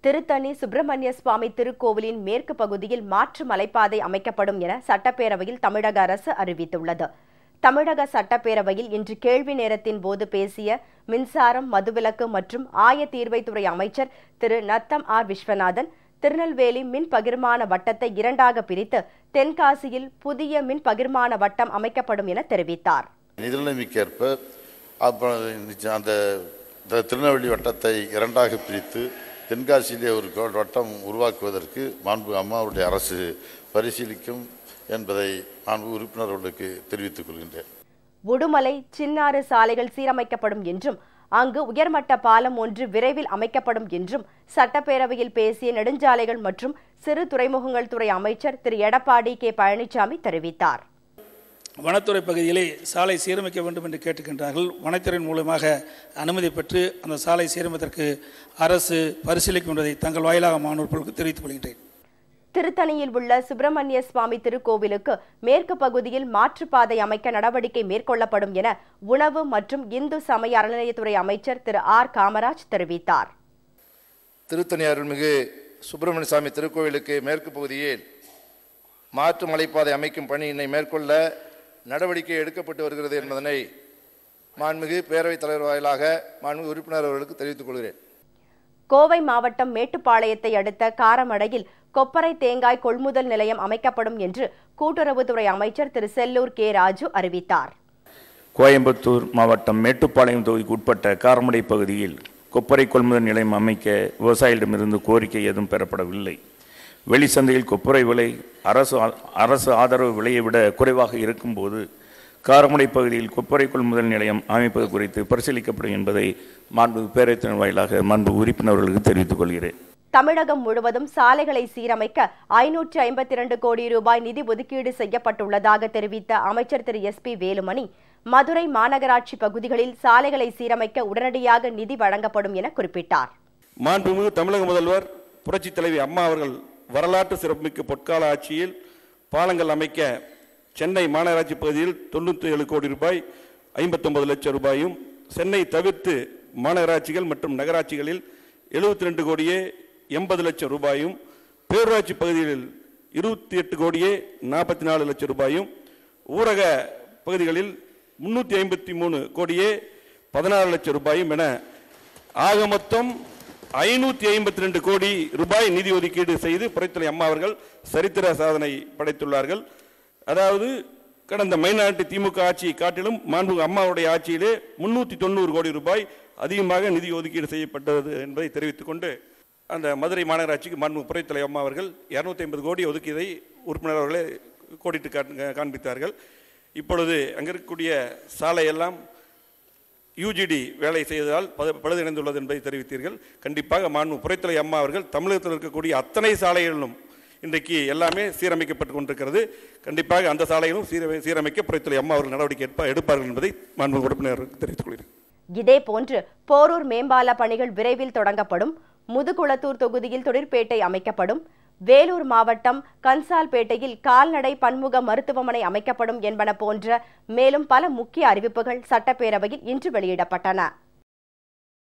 திருத்தணி சுப்பிரமணிய சுவாமி திருக்கோவிலின் மேற்கு பகுதியில் மாற்று மலைப்பாதை அமைக்கப்படும் என சட்டப்பேரவையில் தமிழக அரசு அறிவித்துள்ளது. தமிழக சட்டப்பேரவையில் இன்று கேள்வி நேரத்தின் போது பேசிய மின்சாரம், மதுவிலக்கு மற்றும் ஆயத்தீர்வைத்துறை அமைச்சர் திரு நத்தம் ஆர் விஸ்வநாதன், திருநெல்வேலி மின் பகிர்மான வட்டத்தை இரண்டாக பிரித்து தென்காசியில் புதிய மின் பகிர்மான வட்டம் அமைக்கப்படும் என தெரிவித்தார். நிதிநிலைமைக்கேற்ப அந்த திருநெல்வேலி வட்டத்தை இரண்டாக பிரித்து தென்காசியிலே ஒரு வட்டம் உருவாக்குவதற்கு மாண்பு அம்மாவுடைய அரசு பரிசீலிக்கும் என்பதை மாண்பு உறுப்பினர்களுக்கு தெரிவித்துக் கொள்கின்றேன். உடுமலை சின்னாறு சாலைகள் சீரமைக்கப்படும் என்றும் அங்கு உயர்மட்ட பாலம் ஒன்று விரைவில் அமைக்கப்படும் என்றும் சட்டப்பேரவையில் பேசிய நெடுஞ்சாலைகள் மற்றும் சிறு துறைமுகங்கள் துறை அமைச்சர் திரு எடப்பாடி கே பழனிசாமி தெரிவித்தார். வனத்துறை பகுதியிலே சாலை சீரமைக்க வேண்டும் என்று கேட்டுக்கின்றார்கள். வனத்துறையின் மூலமாக அனுமதி பெற்று அந்த சாலை சீரமைப்பதற்கு அரசு பரிசீலிக்கும் என்பதை தங்கள் வாயிலாக மாணவர்களுக்கு தெரிவித்துக் கொள்கின்றேன். திருத்தணியில் உள்ள சுப்பிரமணிய சுவாமி திருக்கோவிலுக்கு மேற்கு பகுதியில் மாற்றுப்பாதை அமைக்க நடவடிக்கை மேற்கொள்ளப்படும் என உணவு மற்றும் இந்து சமய அறநிலையத்துறை அமைச்சர் திரு ஆர் காமராஜ் தெரிவித்தார். திருத்தணி அருள்மிகு சுப்பிரமணிய சுவாமி திருக்கோவிலுக்கு மேற்கு பகுதியில் மாற்று மலைப்பாதை அமைக்கும் பணியினை மேற்கொள்ள நடவடிக்கை எடுக்கப்பட்டு வருகிறது என்பதனை மாண்புமிகு பேரவைத் தலைவர் வாயிலாக மாண்புமிகு உறுப்பினர் அவர்களுக்கு தெரிவித்துக் கொள்கிறேன். கோவை மாவட்டம் மேட்டுப்பாளையத்தை அடுத்த காரமடையில் கொப்பரை தேங்காய் கொள்முதல் நிலையம் அமைக்கப்படும் என்று கூட்டுறவுத்துறை அமைச்சர் திரு செல்லூர் கே ராஜு அறிவித்தார். கோயம்புத்தூர் மாவட்டம் மேட்டுப்பாளையம் தொகுதிக்கு உட்பட்ட காரமடை பகுதியில் கொப்பரை கொள்முதல் நிலையம் அமைக்க விவசாயிகளிடமிருந்து கோரிக்கை எதுவும் பெறப்படவில்லை. வெளிச்சந்தையில் கொப்பரை விலை அரசு ஆதரவு விலையை விட குறைவாக இருக்கும்போது காரமடை பகுதியில் கொப்பரை கொள்முதல் நிலையம் அமைப்பது குறித்து பரிசீலிக்கப்படும் என்பதை மாண்பு பேரவைத்தின் வாயிலாக மாண்பு உறுப்பினர்களுக்கு தெரிவித்துக் கொள்கிறேன். தமிழகம் முழுவதும் சாலைகளை சீரமைக்க 552 கோடி ரூபாய் நிதி ஒதுக்கீடு செய்யப்பட்டுள்ளதாக தெரிவித்த அமைச்சர் திரு SP வேலுமணி, மதுரை மாநகராட்சி பகுதிகளில் சாலைகளை சீரமைக்க உடனடியாக நிதி வழங்கப்படும் என குறிப்பிட்டார். மாண்புமிகு தமிழக முதல்வர் புரட்சித் தலைவி அம்மா அவர்கள் வரலாற்று சிறப்புமிக்க பொற்கால ஆட்சியில் பாலங்கள் அமைக்க சென்னை மாநகராட்சி பகுதியில் 97 கோடி ரூபாய் 59 லட்சம் ரூபாயும், சென்னை தவிர்த்து மாநகராட்சிகள் மற்றும் நகராட்சிகளில் 72 கோடியே 80 லட்சம் ரூபாயும், பேரூராட்சி பகுதிகளில் 28 கோடியே 44 லட்சம் ரூபாயும், ஊரக பகுதிகளில் 353 கோடியே 16 லட்சம் ரூபாயும் என ஆக மொத்தம் 552 கோடி ரூபாய் நிதி ஒதுக்கீடு செய்து புரட்சித்தலைவி அம்மா அவர்கள் சரித்திர சாதனை படைத்துள்ளார்கள். அதாவது கடந்த மைனாரிட்டி திமுக ஆட்சியை காட்டிலும் மாண்புமிகு அம்மாவுடைய ஆட்சியிலே 390 கோடி ரூபாய் அதிகமாக நிதி ஒதுக்கீடு செய்யப்பட்டது என்பதை தெரிவித்துக் கொண்டு, அந்த மதுரை மாநகராட்சிக்கு மாண்புமிகு புரட்சித்தலைவி அம்மா அவர்கள் 250 கோடி ஒதுக்கியதை உறுப்பினர் அவர்களே கோடிட்டு காண்பித்தார்கள். இப்பொழுது அங்கே இருக்கக்கூடிய சாலையெல்லாம் UGD வேலை செய்ததால் பழுதடைந்துள்ளது என்பதை தெரிவித்தீர்கள். கண்டிப்பாக மாண்புமிகு புரட்சித்தலைவி அம்மா அவர்கள் தமிழகத்தில் இருக்கக்கூடிய அத்தனை சாலைகளிலும் இன்றைக்கு எல்லாமே சீரமைக்கப்பட்டு கொண்டிருக்கிறது. கண்டிப்பாக அந்த சாலைகளும் சீரமைக்க புரட்சித்தலைவி அம்மா அவர்கள் நடவடிக்கை எடுப்பார்கள் என்பதை மாண்புமிகு உறுப்பினர்களுக்கு தெரிவித்துக் கொள்கிறேன். இதேபோன்று போரூர் மேம்பால பணிகள் விரைவில் தொடங்கப்படும். முதுகுளத்தூர் தொகுதியில் தொழிற்பேட்டை அமைக்கப்படும். வேலூர் மாவட்டம் கன்சால்பேட்டையில் கால்நடை பன்முக மருத்துவமனை அமைக்கப்படும் என்பன போன்ற மேலும் பல முக்கிய அறிவிப்புகள் சட்டப்பேரவையில் இன்று வெளியிடப்பட்டன.